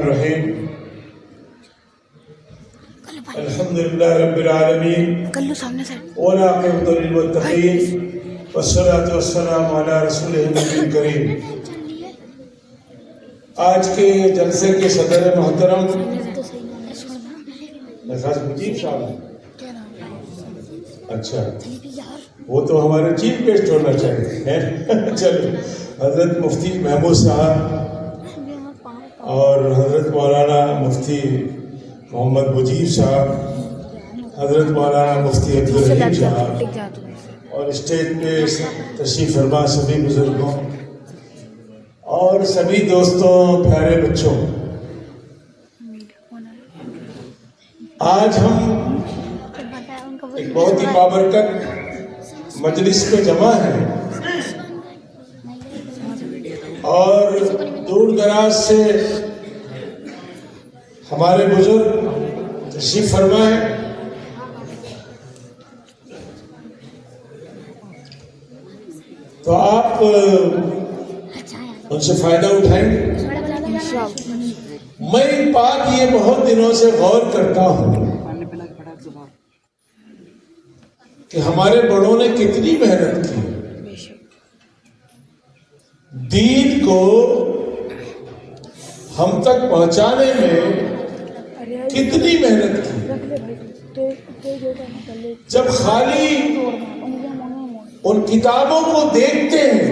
الرحیم الحمدللہ رب العالمین والعاقبۃ للمتقین والصلاۃ والسلام علی رسولہ النبی الکریم۔ آج کے جلسے کے صدر محترم مجیب صاحب، اچھا وہ تو ہمارے چیف گیسٹ ہونا چاہیے، چلو حضرت مفتی محمود صاحب اور حضرت مولانا مفتی محمد مجیب صاحب، حضرت مولانا مفتی عبدالرحیم صاحب، اور اسٹیج پہ تشریف فرما سبھی بزرگوں اور سبھی دوستوں، پیارے بچوں، آج ہم ایک بہت ہی بابرکت مجلس میں جمع ہیں اور دور دراز سے ہمارے بزرگ تشریف فرما ہے۔ تو آپ ان سے فائدہ اٹھائیں گے۔ میں ایک بات یہ بہت دنوں سے غور کرتا ہوں کہ ہمارے بڑوں نے کتنی محنت کی، دین کو ہم تک پہنچانے میں کتنی محنت کی۔ جب خالی ان کتابوں کو دیکھتے ہیں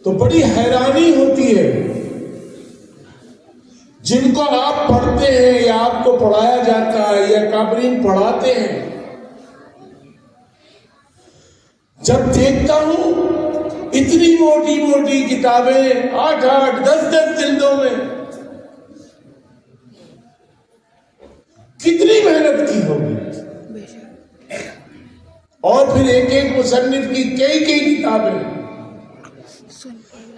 تو بڑی حیرانی ہوتی ہے، جن کو آپ پڑھتے ہیں یا آپ کو پڑھایا جاتا ہے یا کابرین پڑھاتے ہیں، جب دیکھتا ہوں اتنی موٹی موٹی کتابیں 8-8 10-10 جلدوں میں، کتنی محنت کی ہوگی، اور پھر ایک ایک مصنف کی کئی کتابیں۔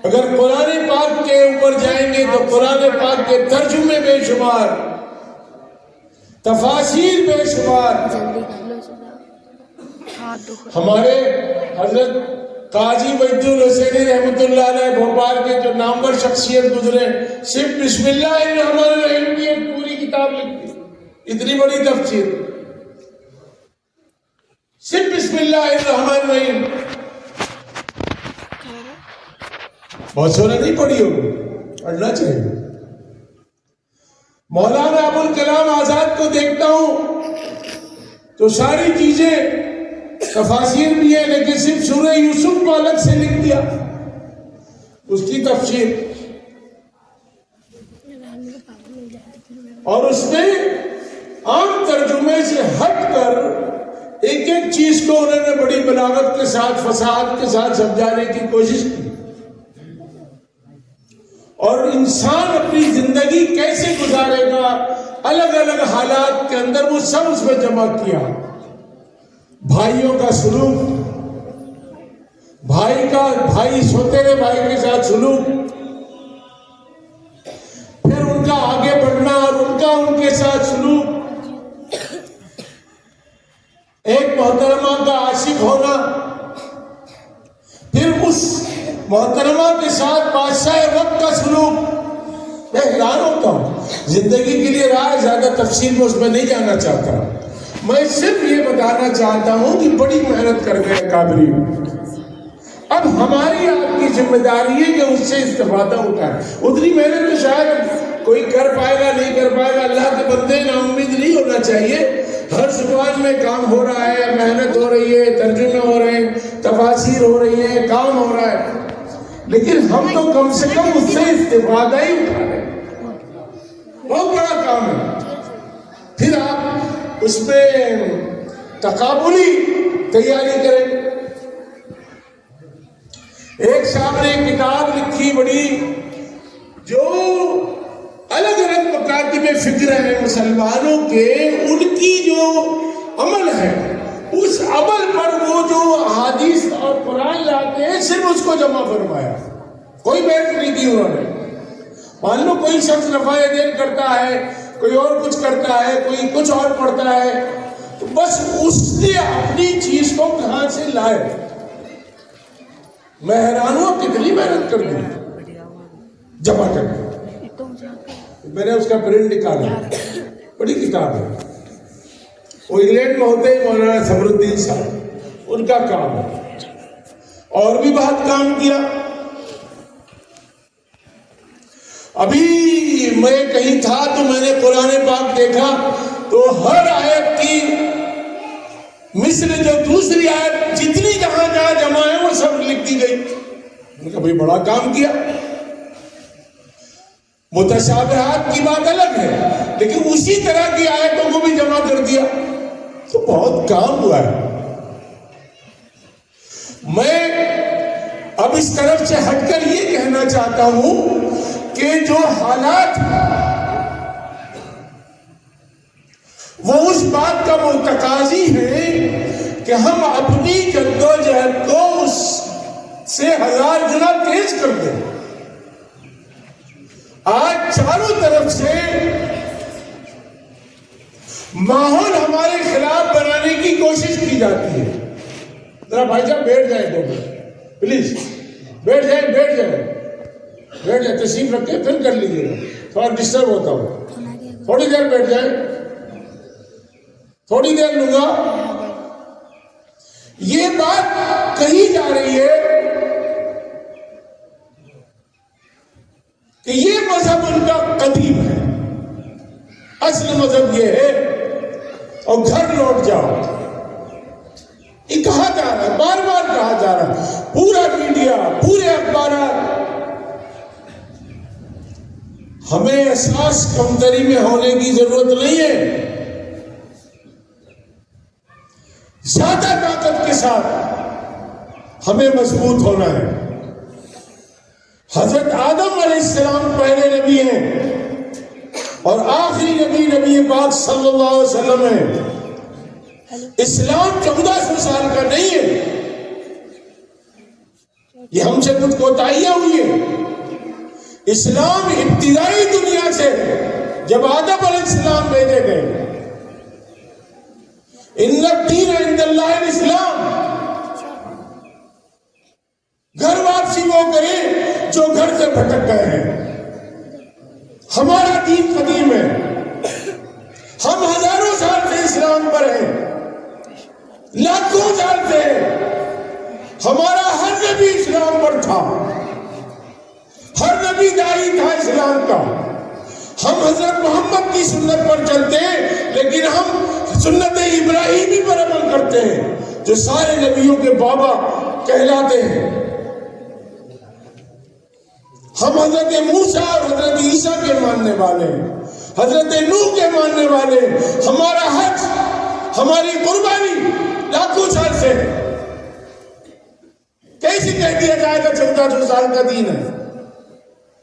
اگر قرآن پاک کے اوپر جائیں گے تو قرآن پاک کے ترجمے بے شمار، تفاسیر بے شمار۔ ہمارے حضرت قاضی وحید الحسینی رحمۃ اللہ علیہ بھوپال کے جو نامور شخصیت گزرے، صرف بسم اللہ الرحمن الرحیم کی ایک پوری کتاب لکھی، اتنی بڑی تفسیر، صرف بسم اللہ الرحمن الرحیم۔ بہت سونے نہیں پڑھی ہوگی، پڑھنا چاہیے۔ مولانا ابوالکلام آزاد کو دیکھتا ہوں تو ساری چیزیں تفاسیر بھی ہے، لیکن صرف سورہ یوسف کو الگ سے لکھ دیا، اس کی تفسیر، اور اس میں عام ترجمے سے ہٹ کر ایک ایک چیز کو انہوں نے بڑی بلاغت کے ساتھ، فصاحت کے ساتھ سمجھانے کی کوشش کی، اور انسان اپنی زندگی کیسے گزارے گا الگ الگ حالات کے اندر، وہ سب اس میں جمع کیا۔ بھائیوں کا سلوک، بھائی سوتےلے بھائی کے ساتھ سلوک، پھر ان کا آگے بڑھنا اور ان کے ساتھ سلوک، ایک محترمہ کا عاشق ہونا، پھر اس محترمہ کے ساتھ بادشاہ وقت کا سلوک۔ میں حیران ہوتا ہوں، زندگی کے لیے راہ زیادہ تفصیل میں اس میں نہیں جانا چاہتا، میں صرف یہ بتانا چاہتا ہوں کہ بڑی محنت کر گئے کابری۔ اب ہماری آپ کی ذمہ داری ہے کہ اس سے استفادہ اٹھائیں۔ اتنی محنت تو شاید کوئی کر پائے گا نہیں کر پائے گا، اللہ کے بندے نا امید نہیں ہونا چاہیے۔ ہر زبان میں کام ہو رہا ہے، محنت ہو رہی ہے، ترجمے ہو رہے ہیں، تفاسیر ہو رہی ہیں، کام ہو رہا ہے، لیکن ہم تو کم سے کم اس سے استفادہ ہی اٹھا رہے ہیں۔ بہت بڑا کام ہے۔ پھر آپ اس پہ تقابلی تیاری کریں۔ ایک صاحب نے کتاب لکھی بڑی، جو الگ الگ مکاتب فکر ہیں مسلمانوں کے، ان کی جو عمل ہے، اس عمل پر وہ جو احادیث اور قرآن لاتے ہیں، صرف اس کو جمع فرمایا، کوئی بحث نہیں کی انہوں نے۔ مان لو کوئی شخص نفع دین کرتا ہے، کوئی اور کچھ کرتا ہے، کوئی کچھ اور پڑھتا ہے، تو بس اس نے اپنی چیز کو کہاں سے لائے۔ میں حیران ہوں کتنی محنت کر دی جمع کر دی۔ میں نے اس کا پرنٹ نکالا، بڑی کتاب ہے، وہ انگلینڈ میں ہوتے ہیں مولانا صبر الدین صاحب، ان کا کام ہے، اور بھی بہت کام کیا۔ ابھی میں کہیں تھا تو میں نے قرآن پاک دیکھا تو ہر آیت کی مثل جو دوسری آیت جتنی جہاں جہاں جمع ہے وہ سب لکھ دی گئی۔ میں نے کہا بھائی بڑا کام کیا۔ متشابہات کی بات الگ ہے، لیکن اسی طرح کی آیتوں کو بھی جمع کر دیا تو بہت کام ہوا ہے۔ میں اب اس طرف سے ہٹ کر یہ کہنا چاہتا ہوں کہ جو حالات وہ اس بات کا متقاضی ہے کہ ہم اپنی جدوجہد کو اس سے 1000 گنا تیز کر دیں۔ آج چاروں طرف سے ماحول ہمارے خلاف بنانے کی کوشش کی جاتی ہے۔ ذرا بھائی صاحب بیٹھ جائیں 2 منٹ پلیز، بیٹھ جائیں، تشریف رکھیں پھر کر لیجیے گا، تھوڑا ڈسٹرب ہوتا ہوں، تھوڑی دیر بیٹھ جائیں، تھوڑی دیر لوں گا۔ یہ بات کہی جا رہی ہے کہ یہ مذہب ان کا قدیم ہے، اصل مذہب یہ ہے، اور گھر لوٹ جاؤ، یہ کہا جا رہا ہے، بار بار کہا جا رہا ہے، پورا میڈیا، پورے اخبارات۔ ہمیں احساس کمتری میں ہونے کی ضرورت نہیں ہے، زیادہ طاقت کے ساتھ ہمیں مضبوط ہونا ہے۔ حضرت آدم علیہ السلام پہلے نبی ہیں اور آخری نبی پاک صلی اللہ علیہ وسلم ہے۔ اسلام 1400 سال کا نہیں ہے، یہ ہم سے کچھ کوتاہیاں ہوئی ہیں۔ اسلام ابتدائی دنیا سے جب آدم علیہ السلام بھیجے گئے، ان الدین عند اللہ الاسلام، گھر واپسی وہ کریں جو گھر سے بھٹک گئے ہیں۔ ہمارا دین قدیم ہے، ہم ہزاروں سال سے اسلام پر ہیں، لاکھوں سال سے ہمارا ہر نبی اسلام پر تھا، ہر نبی داعی تھا اسلام کا۔ ہم حضرت محمد کی سنت پر چلتے ہیں، لیکن ہم سنت ابراہیمی پر عمل کرتے ہیں، جو سارے نبیوں کے بابا کہلاتے ہیں۔ ہم حضرت موسیٰ اور حضرت عیسیٰ کے ماننے والے ہیں، حضرت نوح کے ماننے والے ہیں۔ ہمارا حج، ہماری قربانی لاکھوں سال سے، کیسے کہہ دیا جائے گا 1400 سال کا دین ہے؟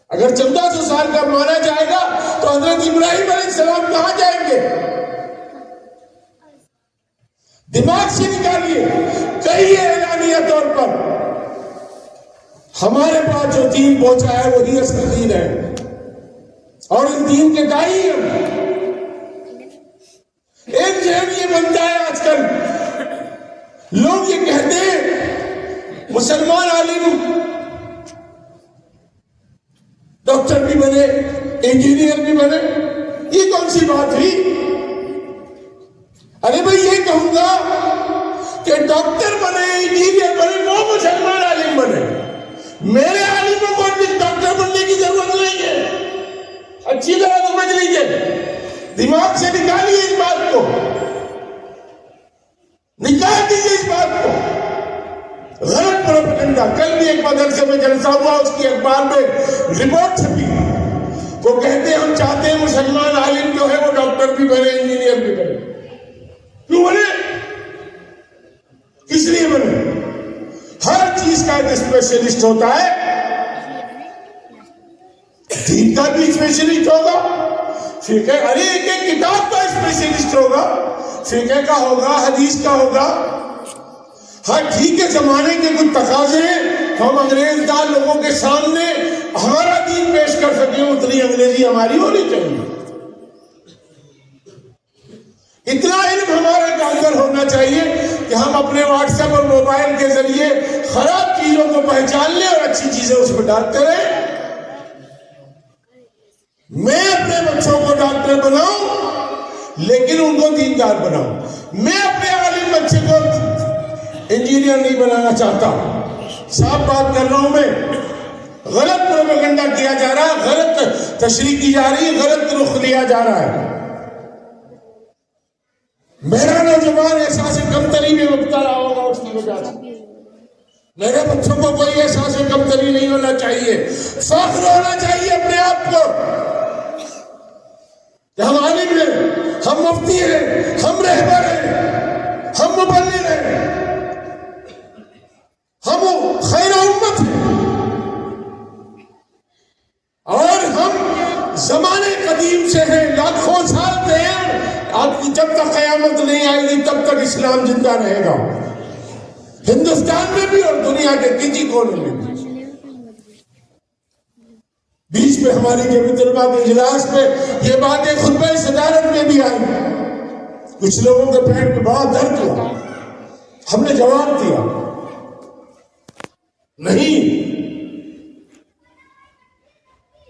اگر 1400 سال کا مانا جائے گا تو حضرت ابراہیم علیہ السلام کہاں جائیں گے؟ دماغ سے نکالیے، کہیے اعلانیہ طور پر ہمارے پاس جو دین پہنچا ہے وہی اصل دین ہے، اور اس دین کے داعی ہم۔ ایک ذہن یہ بنتا ہے آج کل، لوگ یہ کہتے ہیں مسلمان عالم ڈاکٹر بھی بنے، انجینئر بھی بنے، یہ کون سی بات ہوئی؟ ارے بھائی یہ کہوں گا کہ ڈاکٹر بنے، انجینئر بنے، وہ مسلمان عالم بنے، میرے عالموں کو ڈاکٹر بننے کی ضرورت نہیں ہے۔ اچھی طرح سمجھ لیجیے، دماغ سے نکالیے اس بات کو، نکال دیجیے اس بات کو، غلط پروپیگنڈا۔ کل بھی ایک مدرسے میں جلسہ ہوا، اس کی اخبار میں رپورٹ چھپی، وہ کہتے ہیں ہم چاہتے ہیں مسلمان عالم جو ہے وہ ڈاکٹر بھی بنے، انجینئر بھی بنے۔ کیوں بنے؟ کس لیے بنے؟ ہر چیز کا ایک اسپیشلسٹ ہوتا ہے، دین کا بھی اسپیشلسٹ ہوگا، فقہ، ارے ایک کتاب کا اسپیشلسٹ ہوگا، فقہ کا ہوگا، حدیث کا ہوگا۔ ہاں ٹھیک ہے، زمانے کے کچھ تقاضے ہیں، ہم انگریز دار لوگوں کے سامنے ہمارا دین پیش کر سکیں، اتنی انگریزی ہماری ہونی چاہیے، اتنا علم ہمارے اندر ہونا چاہیے کہ ہم اپنے واٹس ایپ اور موبائل کے ذریعے خراب چیزوں کو پہچان لیں اور اچھی چیزیں اس میں ڈالتے رہیں۔ میں اپنے بچوں کو ڈاکٹر بناؤں لیکن ان کو دیندار بناؤں. میں اپنے عالم بچے کو انجینئر نہیں بنانا چاہتا. صاف بات کر رہا ہوں میں. غلط پروپیگنڈا کیا جا رہا ہے, غلط تشریح کی جا رہی ہے, غلط رخ لیا جا رہا ہے. میرا نوجوان احساس کمتری میں مبتلا ہوگا اس کی وجہ سے. میرے بچوں کو کوئی احساس کمتری نہیں ہونا چاہیے, فخر ہونا چاہیے اپنے آپ کو کہ ہم عالم ہیں, ہم مفتی ہیں, ہم رہبر ہیں, ہم مبلغ ہیں, ہم خیر امت ہیں, اور ہم زمانے قدیم سے ہیں, لاکھوں سال سے ہیں. آپ کی جب تک قیامت نہیں آئے گی تب تک اسلام زندہ رہے گا, ہندوستان میں بھی اور دنیا کے کسی کونے میں بھی. بیچ میں ہماری جمعیت علماء کے اجلاس میں یہ باتیں خطبہ صدارت میں بھی آئی. کچھ لوگوں کے پیٹ میں بہت درد ہوا. ہم نے جواب دیا نہیں,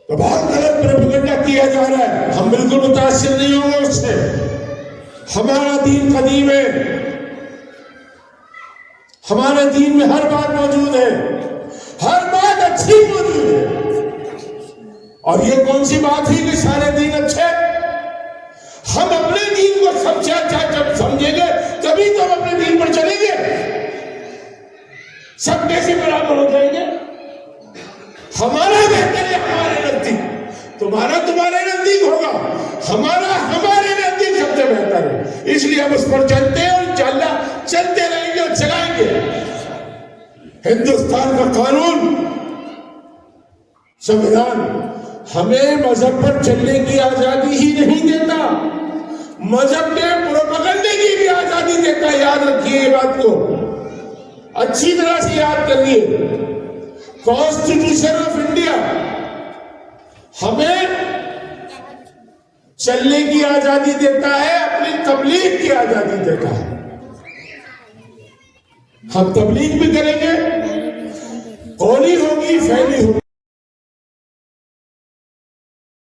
تو بہت غلط پروپیگنڈا کیا جا رہا ہے. ہم بالکل متاثر نہیں ہوں گے اس سے. ہمارا دین قدیم ہے, ہمارے دین میں ہر بات موجود ہے, ہر بات اچھی موجود ہے. اور یہ کون سی بات ہے کہ سارے دین اچھے؟ ہم اپنے دین کو سب سے اچھا جب سمجھیں گے تبھی تو ہم اپنے دین پر چلیں گے. سب کیسے برابر ہو جائیں گے؟ ہمارا بہتر ہے ہمارے نزدیک, تمہارا تمہارے نزدیک ہوگا, ہمارا ہمارے نزدیک سب سے بہتر ہے. اس لیے ہم اس پر چلتے ہیں اور انشاءاللہ چلتے رہیں گے اور چلائیں گے. ہندوستان کا قانون, سنویدھان ہمیں مذہب پر چلنے کی آزادی ہی نہیں دیتا, مذہب کے پروپیگنڈے کی بھی آزادی دیتا ہے. یاد رکھیے یہ بات کو, اچھی طرح سے یاد کریے. کانسٹیٹیوشن آف انڈیا ہمیں چلنے کی آزادی دیتا ہے, اپنی تبلیغ کی آزادی دیتا ہے. ہم تبلیغ بھی کریں گے, قولی ہوگی, فعلی ہوگی.